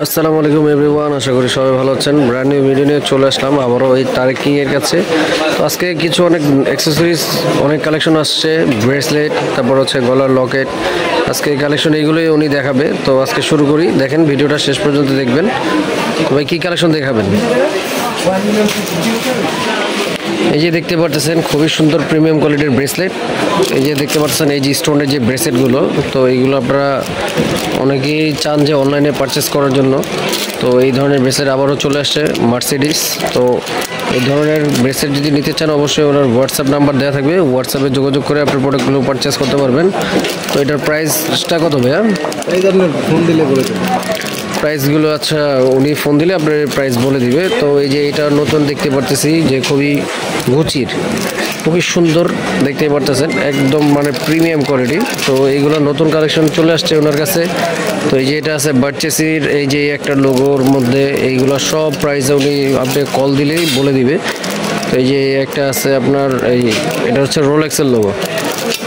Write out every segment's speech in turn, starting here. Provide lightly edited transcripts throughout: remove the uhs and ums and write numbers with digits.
আসসালামু আলাইকুম এভরিওয়ান, আশা করি সবাই ভালো আছেন। ব্র্যান্ড নিউ ভিডিও নিয়ে চলে আসলাম আবারও এই তারেক কিং এর কাছে। তো আজকে কিছু অনেক অ্যাক্সেসরিজ অনেক কালেকশন আসছে, ব্রেসলেট, তারপর হচ্ছে গলার লকেট। আজকে কালেকশন এইগুলোই উনি দেখাবে। তো আজকে শুরু করি, দেখেন ভিডিওটা শেষ পর্যন্ত দেখবেন। ভাই কি কালেকশন দেখাবেন? এই যে দেখতে পাচ্ছেন খুবই সুন্দর প্রিমিয়াম কোয়ালিটির ব্রেসলেট। এই যে দেখতে পাচ্ছেন এই যে স্টোনের যে ব্রেসলেটগুলো, তো এইগুলো আপনারা অনেকেই চান যে অনলাইনে পারচেস করার জন্য। তো এই ধরনের ব্রেসলেট আবারও চলে আসছে মার্সিডিস। তো এই ধরনের ব্রেসলেট যদি নিতে চান অবশ্যই ওনার হোয়াটসঅ্যাপ নাম্বার দেওয়া থাকবে, হোয়াটসঅ্যাপে যোগাযোগ করে আপনার প্রোডাক্টগুলো পারচেস করতে পারবেন। তো এটার প্রাইসটা কত ভাইয়া? এই ধরনের ফোন দিলে বলে দেবেন প্রাইসগুলো। আচ্ছা, উনি ফোন দিলে আপনার প্রাইস বলে দিবে। তো এই যে এটা নতুন দেখতে পারতেছি যে খুবই গুচির, খুবই সুন্দর দেখতে পারতেছেন, একদম মানে প্রিমিয়াম কোয়ালিটি। তো এইগুলো নতুন কালেকশন চলে আসছে ওনার কাছে। তো এই যে এটা আছে বার্চেসির, এই যে একটা লোগোর মধ্যে এইগুলো সব প্রাইস উনি আপনি কল দিলেই বলে দিবে। তো এই যে একটা আছে আপনার, এই এটা হচ্ছে রোলেক্সের লোগো।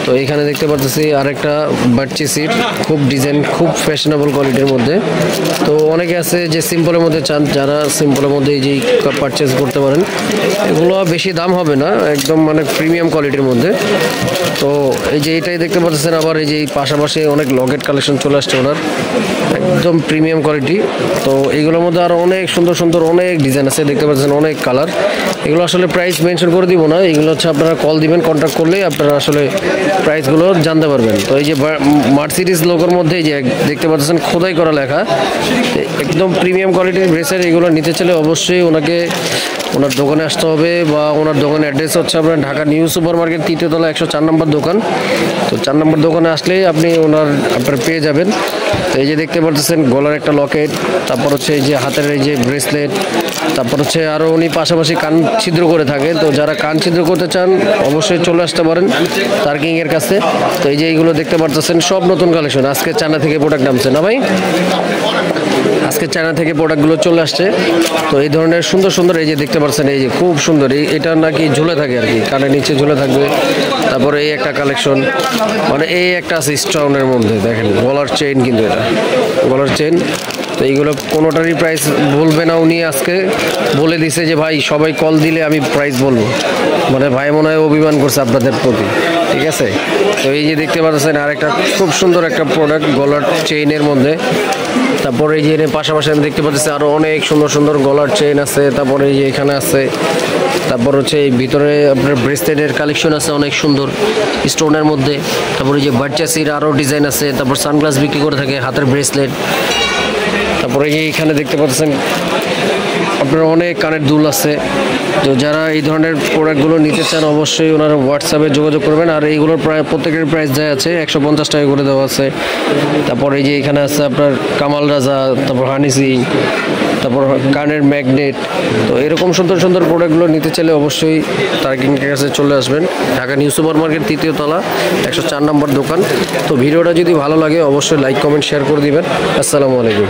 তো এইখানে দেখতে পাচ্ছি আরেকটা বার্চেসির, খুব ডিজাইন, খুব ফ্যাশনেবল কোয়ালিটির মধ্যে। তো অনেকে আছে যে সিম্পলের মধ্যে চান, যারা সিম্পলের মধ্যে এই যে পারচেস করতে পারেন। এগুলো বেশি দাম হবে না, একদম মানে প্রিমিয়াম কোয়ালিটির মধ্যে। তো এই যে এটাই দেখতে পাচ্ছেন, আবার এই যে পাশাপাশি অনেক লকেট কালেকশন চলে আসছে ওনার, একদম প্রিমিয়াম কোয়ালিটি। তো এইগুলোর মধ্যে আরও অনেক সুন্দর সুন্দর অনেক ডিজাইন আছে, দেখতে পাচ্ছেন অনেক কালার। এগুলো আসলে প্রাইস মেনশন করে দিব না, এগুলো হচ্ছে আপনারা কল দিবেন, কন্ট্যাক্ট করলেই আপনারা আসলে প্রাইসগুলো জানতে পারবেন। তো এই যে মার্সিডিস লোগোর মধ্যে এই যে দেখতে পাচ্ছেন খোদাই করা লেখা, একদম প্রিমিয়াম কোয়ালিটির ব্রেসলেট। এগুলো নিতে চাইলে অবশ্যই ওনাকে ওনার দোকানে আসতে হবে, বা ওনার দোকানের অ্যাড্রেস হচ্ছে আপনার ঢাকা নিউ সুপার মার্কেট 3য় তলা 104 নম্বর দোকান। তো 4 নম্বর দোকানে আসলেই আপনি আপনার পেয়ে যাবেন। তো এই যে দেখতে পাচ্ছেন গলার একটা লকেট, তারপর হচ্ছে এই যে হাতের এই যে ব্রেসলেট, তারপর হচ্ছে আরও উনি পাশাপাশি কান ছিদ্র করে থাকে। তো যারা কান ছিদ্র করতে চান অবশ্যই চলে আসতে পারেন তারেক কিং এর কাছে। তো এই যে এইগুলো দেখতে পাচ্ছেন সব নতুন কালেকশন, আজকে চায়না থেকে প্রোডাক্ট নামছে না ভাই, আজকে চায়না থেকে প্রোডাক্টগুলো চলে আসছে। তো এই ধরনের সুন্দর সুন্দর এই যে দেখতে পাচ্ছেন, এই যে খুব সুন্দর, এটা নাকি ঝুলে থাকে আর কি, কানের নিচে ঝুলে থাকবে। তারপরে এই একটা কালেকশন, মানে এই একটা আছে স্টোনের মধ্যে, দেখেন গলার চেইন, কিন্তু এটা গলার চেইন। তো এইগুলো কোনোটারই প্রাইস বলবে না, উনি আজকে বলে দিছে যে ভাই সবাই কল দিলে আমি প্রাইস বলবো। মানে ভাই মনে হয় অভিমান করছে আপনাদের প্রতি, ঠিক আছে। তো এই যে দেখতে পাচ্ছেন আরেকটা খুব সুন্দর একটা প্রোডাক্ট গলার চেইনের মধ্যে। তারপরে এই যে পাশাপাশি আমি দেখতে পাচ্ছি আরও অনেক সুন্দর সুন্দর গলার চেইন আছে। তারপরে এই যে এখানে আছে, তারপর হচ্ছে এই ভিতরে আপনার ব্রেসলেটের কালেকশন আছে অনেক সুন্দর স্টোনের মধ্যে। তারপরে এই যে বার্চাসির আরও ডিজাইন আছে। তারপর সানগ্লাস বিক্রি করে থাকে, হাতের ব্রেসলেট। তারপরে এইখানে দেখতে পাচ্ছেন আপনার অনেক কানের দুল আছে। তো যারা এই ধরনের প্রোডাক্টগুলো নিতে চান অবশ্যই ওনারা হোয়াটসঅ্যাপে যোগাযোগ করবেন। আর এইগুলোর প্রায় প্রত্যেকের প্রাইস দেওয়া আছে, 150 টাকা করে দেওয়া আছে। তারপর এই যে এখানে আছে আপনার কামাল রাজা, তারপর হানি সিং, তারপর কানের ম্যাগনেট। তো এরকম সুন্দর সুন্দর প্রোডাক্টগুলো নিতে চাইলে অবশ্যই তারেক কিং এর কাছে চলে আসবেন, ঢাকা নিউ সুপার মার্কেট 3য় তলা 104 নম্বর দোকান। তো ভিডিওটা যদি ভালো লাগে অবশ্যই লাইক, কমেন্ট, শেয়ার করে দিবেন। আসসালামু আলাইকুম।